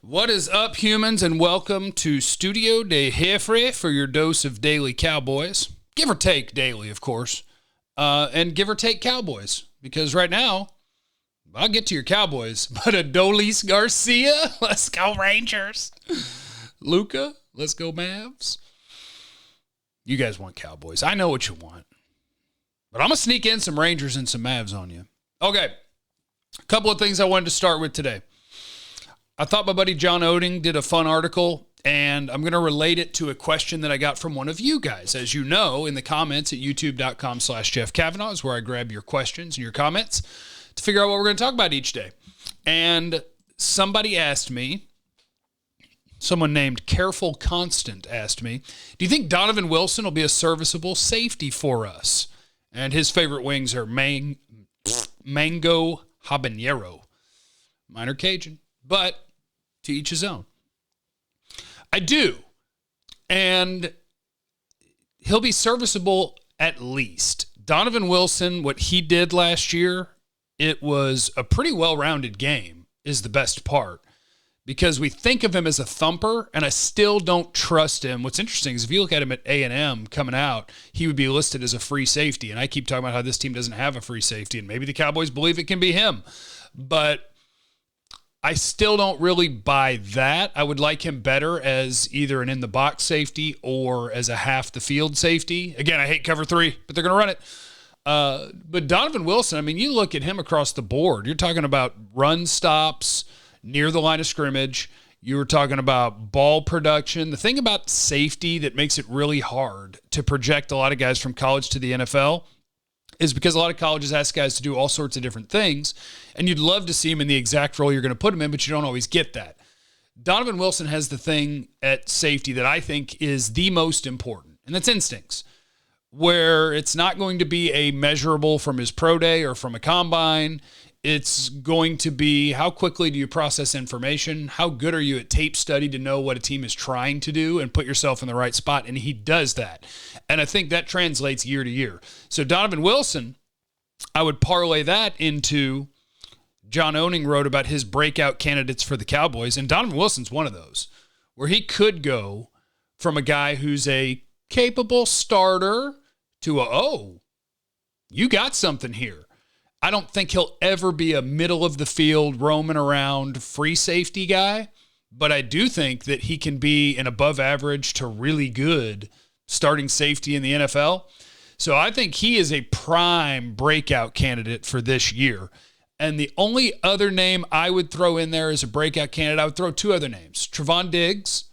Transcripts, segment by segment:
What is up, humans, and welcome to Studio de Jefre for your dose of daily Cowboys. Give or take daily, of course, and give or take Cowboys, because right now, I'll get to your Cowboys, but Adolis Garcia, let's go Rangers. Luca, let's go Mavs. You guys want Cowboys. I know what you want, but I'm going to sneak in some Rangers and some Mavs on you. Okay, a couple of things I wanted to start with today. I thought my buddy John Oding did a fun article, and I'm going to relate it to a question that I got from one of you guys. As you know, in the comments at youtube.com/Jeff Cavanaugh is where I grab your questions and your comments to figure out what we're going to talk about each day. And somebody asked me, someone named Careful Constant asked me, do you think Donovan Wilson will be a serviceable safety for us? And his favorite wings are mango habanero. Mine are Cajun. But to each his own. I do. And he'll be serviceable at least. Donovan Wilson, what he did last year, it was a pretty well-rounded game is the best part. Because we think of him as a thumper, and I still don't trust him. What's interesting is if you look at him at A&M coming out, he would be listed as a free safety. And I keep talking about how this team doesn't have a free safety, and maybe the Cowboys believe it can be him. But I still don't really buy that. I would like him better as either an in-the-box safety or as a half-the-field safety. Again, I hate cover three, but they're going to run it. But Donovan Wilson, I mean, you look at him across the board. You're talking about run stops near the line of scrimmage. You were talking about ball production. The thing about safety that makes it really hard to project a lot of guys from college to the NFL is because a lot of colleges ask guys to do all sorts of different things, and you'd love to see him in the exact role you're going to put him in, but you don't always get that. Donovan Wilson has the thing at safety that I think is the most important, and that's instincts, where it's not going to be a measurable from his pro day or from a combine. It's going to be how quickly do you process information? How good are you at tape study to know what a team is trying to do and put yourself in the right spot? And he does that. And I think that translates year to year. So Donovan Wilson, I would parlay that into John Owning wrote about his breakout candidates for the Cowboys. And Donovan Wilson's one of those where he could go from a guy who's a capable starter to you got something here. I don't think he'll ever be a middle of the field roaming around free safety guy, but I do think that he can be an above average to really good starting safety in the NFL. So I think he is a prime breakout candidate for this year. And the only other name I would throw in there as a breakout candidate, I would throw two other names. Trevon Diggs,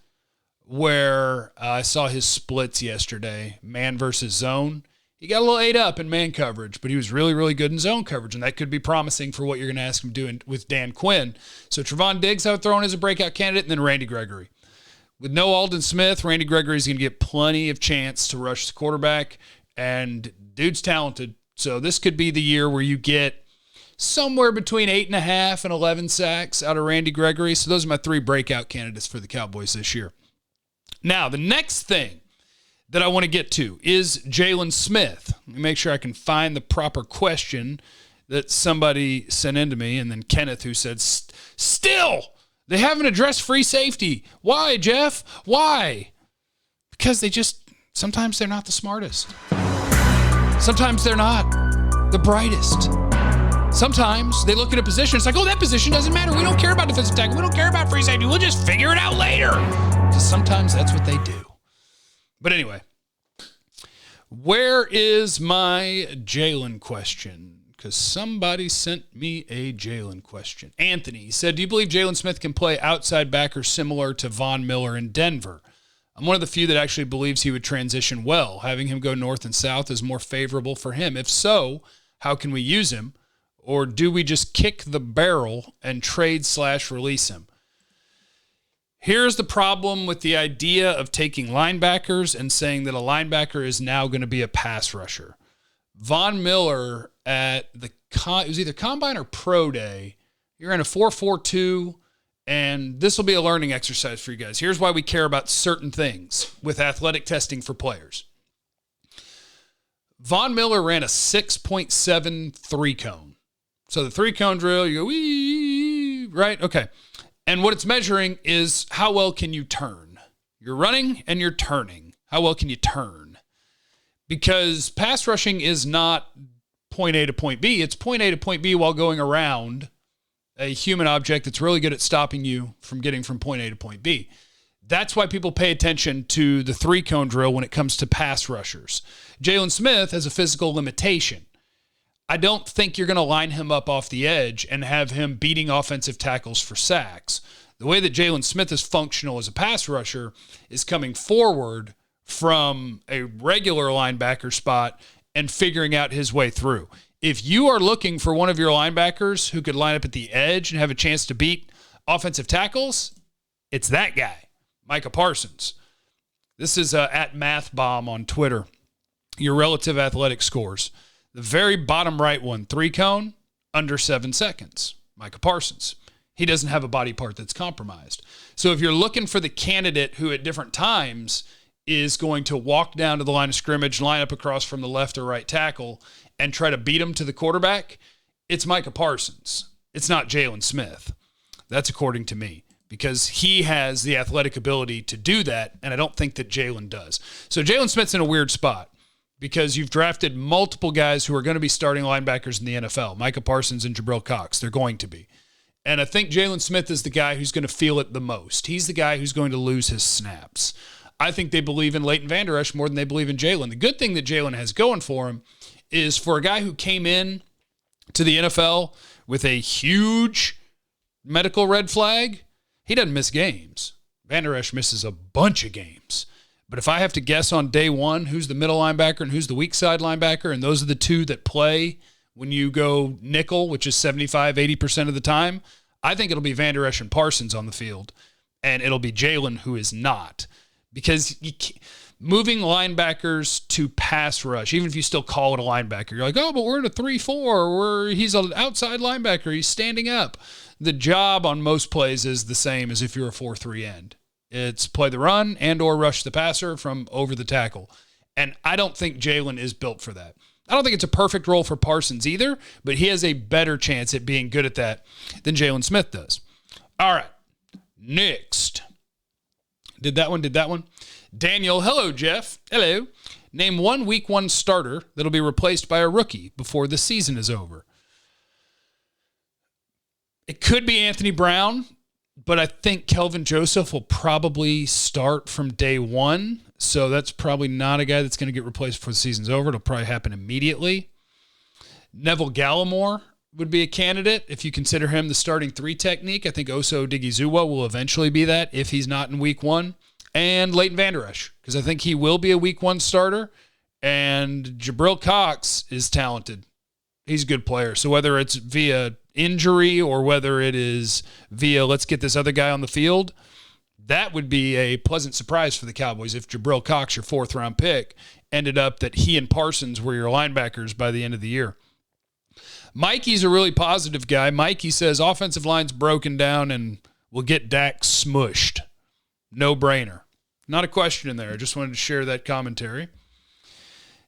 where I saw his splits yesterday, man versus zone. He got a little ate up in man coverage, but he was really, really good in zone coverage, and that could be promising for what you're going to ask him to do with Dan Quinn. So Trevon Diggs I would throw in as a breakout candidate, and then Randy Gregory. With no Alden Smith, Randy Gregory is going to get plenty of chance to rush the quarterback, and dude's talented. So this could be the year where you get somewhere between 8.5 and 11 sacks out of Randy Gregory. So those are my three breakout candidates for the Cowboys this year. Now, the next thing that I want to get to is Jaylon Smith. Let me make sure I can find the proper question that somebody sent in to me, and then Kenneth, who said, still, they haven't addressed free safety. Why, Jeff? Why? Because sometimes they're not the smartest. Sometimes they're not the brightest. Sometimes they look at a position, it's like, that position doesn't matter. We don't care about defensive tackle. We don't care about free safety. We'll just figure it out later. Because sometimes that's what they do. But anyway, where is my Jalen question? Because somebody sent me a Jalen question. Anthony said, do you believe Jalen Smith can play outside backer similar to Von Miller in Denver? I'm one of the few that actually believes he would transition well. Having him go north and south is more favorable for him. If so, how can we use him? Or do we just kick the barrel and trade/release him? Here's the problem with the idea of taking linebackers and saying that a linebacker is now going to be a pass rusher. Von Miller at it was either Combine or Pro Day, you're in a 4.42, and this will be a learning exercise for you guys. Here's why we care about certain things with athletic testing for players. Von Miller ran a 6.7 3-cone. So the 3-cone drill, you go, wee, right? Okay. And what it's measuring is how well can you turn. You're running and you're turning. How well can you turn? Because pass rushing is not point A to point B. It's point A to point B while going around a human object that's really good at stopping you from getting from point A to point B. That's why people pay attention to the 3-cone drill when it comes to pass rushers. Jaylon Smith has a physical limitation. I don't think you're going to line him up off the edge and have him beating offensive tackles for sacks. The way that Jaylon Smith is functional as a pass rusher is coming forward from a regular linebacker spot and figuring out his way through. If you are looking for one of your linebackers who could line up at the edge and have a chance to beat offensive tackles, it's that guy, Micah Parsons. This is at MathBomb on Twitter. Your relative athletic scores. The very bottom right one, 3-cone, under 7 seconds. Micah Parsons. He doesn't have a body part that's compromised. So if you're looking for the candidate who at different times is going to walk down to the line of scrimmage, line up across from the left or right tackle, and try to beat him to the quarterback, it's Micah Parsons. It's not Jaylon Smith. That's according to me, because he has the athletic ability to do that, and I don't think that Jaylon does. So Jaylon Smith's in a weird spot because you've drafted multiple guys who are going to be starting linebackers in the NFL, Micah Parsons and Jabril Cox. They're going to be. And I think Jaylon Smith is the guy who's going to feel it the most. He's the guy who's going to lose his snaps. I think they believe in Leighton Vander Esch more than they believe in Jaylon. The good thing that Jaylon has going for him is for a guy who came in to the NFL with a huge medical red flag, he doesn't miss games. Vander Esch misses a bunch of games. But if I have to guess on day one who's the middle linebacker and who's the weak side linebacker, and those are the two that play when you go nickel, which is 75, 80% of the time, I think it'll be Vander Esch and Parsons on the field, and it'll be Jaylon who is not. Because moving linebackers to pass rush, even if you still call it a linebacker, you're like, oh, but we're in a 3-4, where he's an outside linebacker, he's standing up. The job on most plays is the same as if you're a 4-3 end. It's play the run and or rush the passer from over the tackle. And I don't think Jaylon is built for that. I don't think it's a perfect role for Parsons either, but he has a better chance at being good at that than Jaylon Smith does. All right, next. Did that one? Daniel, hello, Jeff. Hello. Name one week 1 starter that'll be replaced by a rookie before the season is over. It could be Anthony Brown, but I think Kelvin Joseph will probably start from day one. So that's probably not a guy that's going to get replaced before the season's over. It'll probably happen immediately. Neville Gallimore would be a candidate if you consider him the starting 3 technique. I think Oso Odighizuwa will eventually be that if he's not in week 1. And Leighton Vander Esch, because I think he will be a week 1 starter. And Jabril Cox is talented. He's a good player. So whether it's via injury or whether it is via let's get this other guy on the field, that would be a pleasant surprise for the Cowboys if Jabril Cox, your 4th-round pick, ended up that he and Parsons were your linebackers by the end of the year. Mikey's a really positive guy. Mikey says offensive line's broken down and we'll get Dak smushed. No brainer. Not a question in there. I just wanted to share that commentary.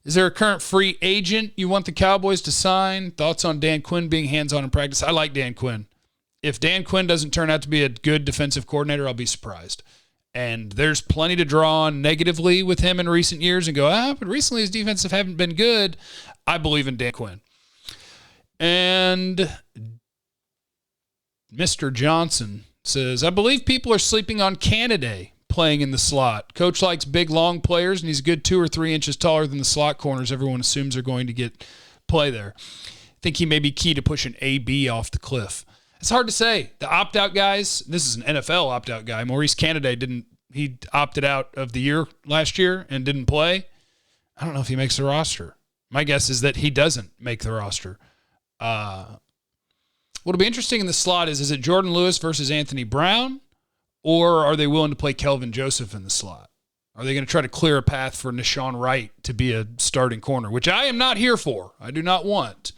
Is there a current free agent you want the Cowboys to sign? Thoughts on Dan Quinn being hands-on in practice? I like Dan Quinn. If Dan Quinn doesn't turn out to be a good defensive coordinator, I'll be surprised. And there's plenty to draw on negatively with him in recent years and go, but recently his defensive haven't been good. I believe in Dan Quinn. And Mr. Johnson says, I believe people are sleeping on Canada playing in the slot. Coach likes big, long players, and he's a good 2 or 3 inches taller than the slot corners everyone assumes are going to get play there. I think he may be key to pushing AB off the cliff. It's hard to say. The opt-out guys, this is an NFL opt-out guy. Maurice Canada he opted out of the year last year and didn't play. I don't know if he makes the roster. My guess is that he doesn't make the roster. What'll be interesting in the slot is it Jordan Lewis versus Anthony Brown, or are they willing to play Kelvin Joseph in the slot? Are they going to try to clear a path for Nishawn Wright to be a starting corner, which I am not here for. I do not want.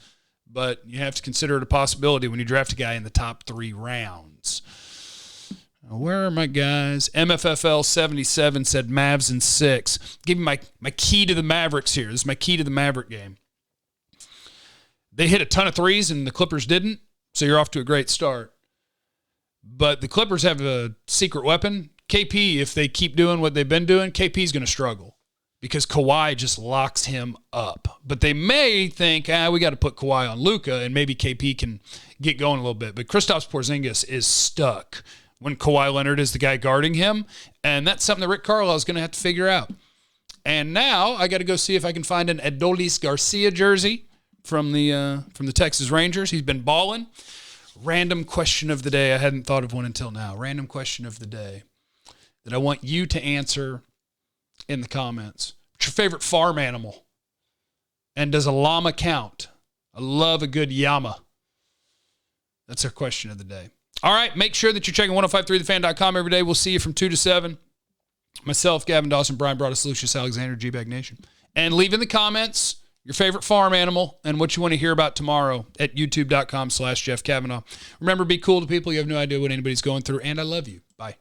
But you have to consider it a possibility when you draft a guy in the top 3 rounds. Where are my guys? MFFL 77 said Mavs in 6. Give me my key to the Mavericks here. This is my key to the Maverick game. They hit a ton of threes and the Clippers didn't, so you're off to a great start. But the Clippers have a secret weapon. KP, if they keep doing what they've been doing, KP's going to struggle because Kawhi just locks him up. But they may think, we got to put Kawhi on Luka, and maybe KP can get going a little bit. But Kristaps Porzingis is stuck when Kawhi Leonard is the guy guarding him, and that's something that Rick Carlisle is going to have to figure out. And now I got to go see if I can find an Adolis Garcia jersey from the Texas Rangers. He's been balling. Random question of the day. I hadn't thought of one until now. Random question of the day that I want you to answer in the comments. What's your favorite farm animal? And does a llama count? I love a good llama. That's our question of the day. All right, make sure that you're checking 1053thefan.com every day. We'll see you from 2 to 7. Myself, Gavin Dawson, Brian Broaddus, Lucius Alexander, G-Bag Nation. And leave in the comments your favorite farm animal and what you want to hear about tomorrow at youtube.com/Jeff Cavanaugh. Remember, be cool to people. You have no idea what anybody's going through. And I love you. Bye.